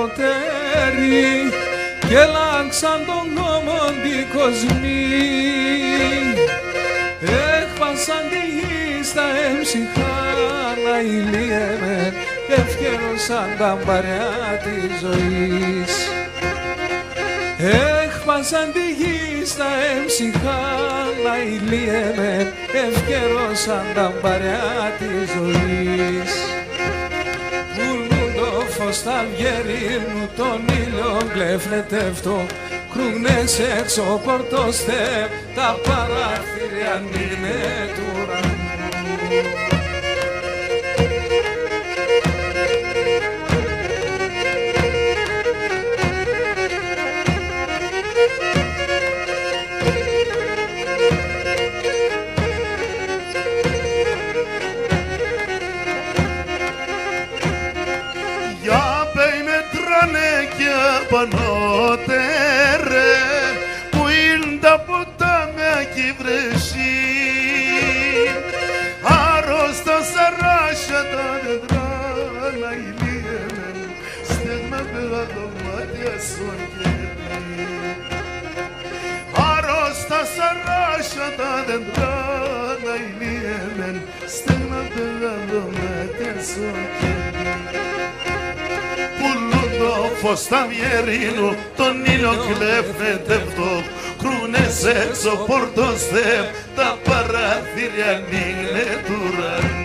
ποτέρι και λάξαν τον νόμο την κοσμή. Έχπασαν τη γη στα έμψυχα να ηλίεμεν και ευκαιρώσαν τα μπαριά της ζωής. Έχπασαν τη γη στα έμψυχα να ηλίεμεν και ευκαιρώσαν τα μπαριά της ζωής. Πουλούν το φως τα αυγερίνου, τον ήλιο κλέφνετευτό, κρούνες έξω πορτοστέ, τα παράθυρια ανοίγνε του ουρανού. Για πέι με τράνε και πανότερε που είναι τα ποτάμια κι η βρεσί. Άρρωστα σαράσια τα δέντρα να ηλίεμεν στέγμα πέρα δωμάτια στον κερί. Άρρωστα σαράσια τα δέντρα να ηλίεμεν στέγμα πέρα δωμάτια στον κερί. Πουλούν το φως τα αυγερίνου, τον ήλιο κλέφνετευτό, κρούνες έξω πορτοστέ, τα παράθυρια ανοίγνε του ουρανού.